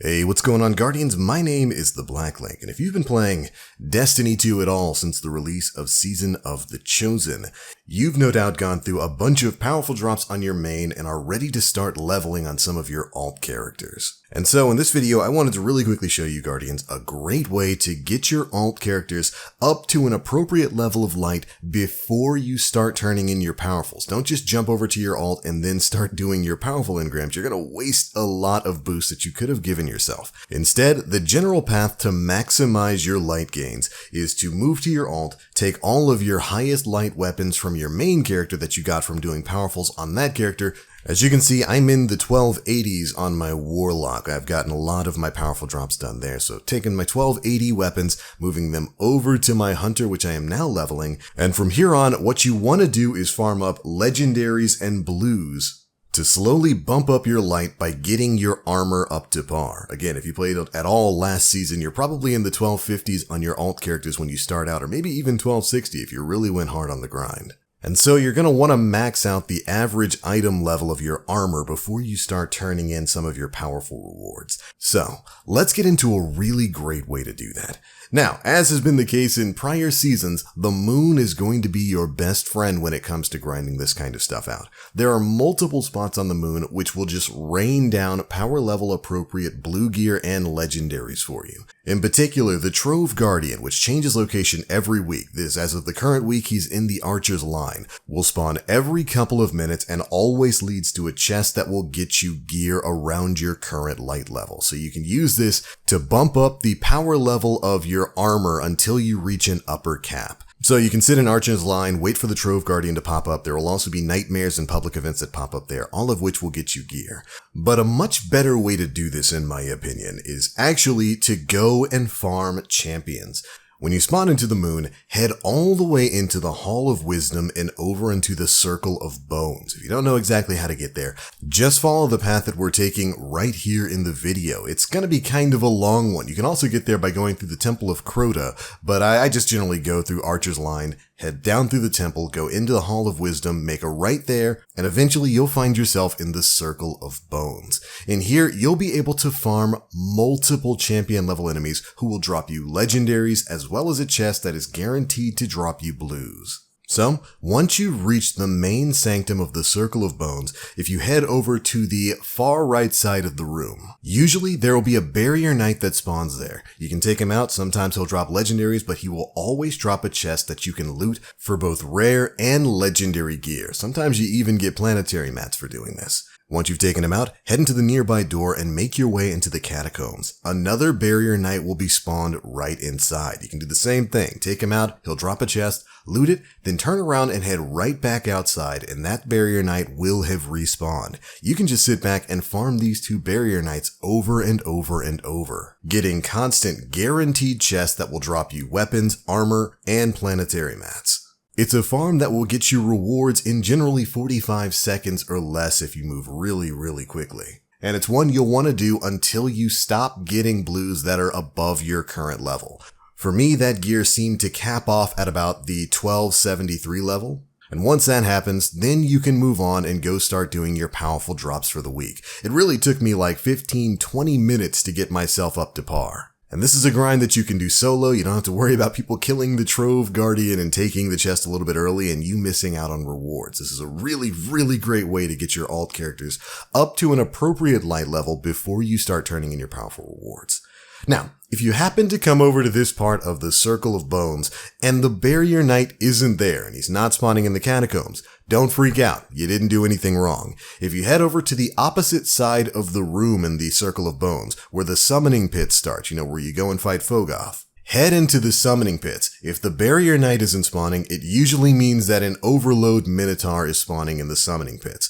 Hey, what's going on, Guardians? My name is The Black Link, and if you've been playing Destiny 2 at all since the release of Season of the Chosen, you've no doubt gone through a bunch of powerful drops on your main and are ready to start leveling on some of your alt characters. And so in this video, I wanted to really quickly show you, Guardians, a great way to get your alt characters up to an appropriate level of light before you start turning in your powerfuls. Don't just jump over to your alt and then start doing your powerful engrams. You're going to waste a lot of boosts that you could have given yourself. Instead, the general path to maximize your light gains is to move to your alt, take all of your highest light weapons from your main character that you got from doing powerfuls on that character. As you can see, I'm in the 1280s on my Warlock. I've gotten a lot of my powerful drops done there. So taking my 1280 weapons, moving them over to my Hunter, which I am now leveling. And from here on, what you want to do is farm up legendaries and blues to slowly bump up your light by getting your armor up to par. Again, if you played at all last season, you're probably in the 1250s on your alt characters when you start out, or maybe even 1260 if you really went hard on the grind. And so you're going to want to max out the average item level of your armor before you start turning in some of your powerful rewards. So let's get into a really great way to do that. Now, as has been the case in prior seasons, the moon is going to be your best friend when it comes to grinding this kind of stuff out. There are multiple spots on the moon which will just rain down power level appropriate blue gear and legendaries for you. In particular, the Trove Guardian, which changes location every week, as of the current week he's in the Archer's line, will spawn every couple of minutes and always leads to a chest that will get you gear around your current light level. So you can use this to bump up the power level of your armor until you reach an upper cap. So you can sit in Archer's line, wait for the Trove Guardian to pop up. There will also be nightmares and public events that pop up there, all of which will get you gear. But a much better way to do this, in my opinion, is actually to go and farm champions. When you spawn into the moon, head all the way into the Hall of Wisdom and over into the Circle of Bones. If you don't know exactly how to get there, just follow the path that we're taking right here in the video. It's going to be kind of a long one. You can also get there by going through the Temple of Crota, but I just generally go through Archer's Line, head down through the temple, go into the Hall of Wisdom, make a right there, and eventually you'll find yourself in the Circle of Bones. In here, you'll be able to farm multiple champion level enemies who will drop you legendaries as well as a chest that is guaranteed to drop you blues. So, once you've reached the main sanctum of the Circle of Bones, if you head over to the far right side of the room, usually there will be a barrier knight that spawns there. You can take him out, sometimes he'll drop legendaries, but he will always drop a chest that you can loot for both rare and legendary gear. Sometimes you even get planetary mats for doing this. Once you've taken him out, head into the nearby door and make your way into the Catacombs. Another barrier knight will be spawned right inside. You can do the same thing. Take him out, he'll drop a chest, loot it, then turn around and head right back outside, and that barrier knight will have respawned. You can just sit back and farm these two barrier knights over and over and over, getting constant guaranteed chests that will drop you weapons, armor, and planetary mats. It's a farm that will get you rewards in generally 45 seconds or less if you move really, really quickly. And it's one you'll want to do until you stop getting blues that are above your current level. For me, that gear seemed to cap off at about the 1273 level. And once that happens, then you can move on and go start doing your powerful drops for the week. It really took me like 15-20 minutes to get myself up to par. And this is a grind that you can do solo. You don't have to worry about people killing the Trove Guardian and taking the chest a little bit early and you missing out on rewards. This is a really, really great way to get your alt characters up to an appropriate light level before you start turning in your powerful rewards. Now, if you happen to come over to this part of the Circle of Bones and the barrier knight isn't there and he's not spawning in the Catacombs, don't freak out. You didn't do anything wrong. If you head over to the opposite side of the room in the Circle of Bones, where the summoning pits start, where you go and fight Fogoth, head into the summoning pits. If the barrier knight isn't spawning, it usually means that an Overload Minotaur is spawning in the summoning pits.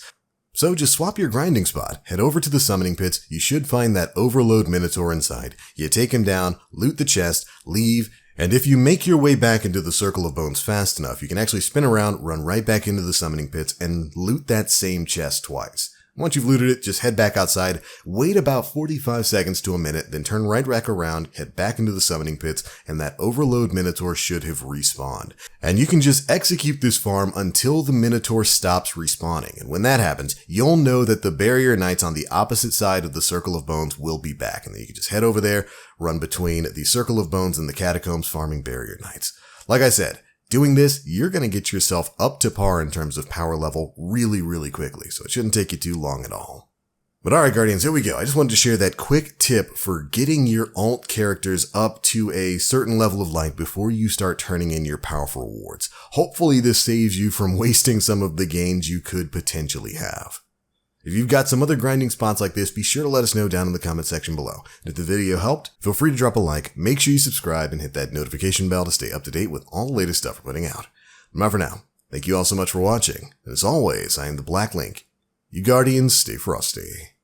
So just swap your grinding spot, head over to the summoning pits, you should find that Overload Minotaur inside. You take him down, loot the chest, leave, and if you make your way back into the Circle of Bones fast enough, you can actually spin around, run right back into the summoning pits, and loot that same chest twice. Once you've looted it, just head back outside, wait about 45 seconds to a minute, then turn right back around, head back into the summoning pits, and that Overload Minotaur should have respawned. And you can just execute this farm until the Minotaur stops respawning, and when that happens, you'll know that the Barrier Knights on the opposite side of the Circle of Bones will be back, and then you can just head over there, run between the Circle of Bones and the Catacombs farming Barrier Knights. Like I said, doing this, you're going to get yourself up to par in terms of power level really quickly, so it shouldn't take you too long at all. But alright Guardians, here we go. I just wanted to share that quick tip for getting your alt characters up to a certain level of light before you start turning in your powerful rewards. Hopefully this saves you from wasting some of the gains you could potentially have. If you've got some other grinding spots like this, be sure to let us know down in the comment section below. And if the video helped, feel free to drop a like, make sure you subscribe, and hit that notification bell to stay up to date with all the latest stuff we're putting out. But for now, thank you all so much for watching, and as always, I am the Black Link. You Guardians, stay frosty.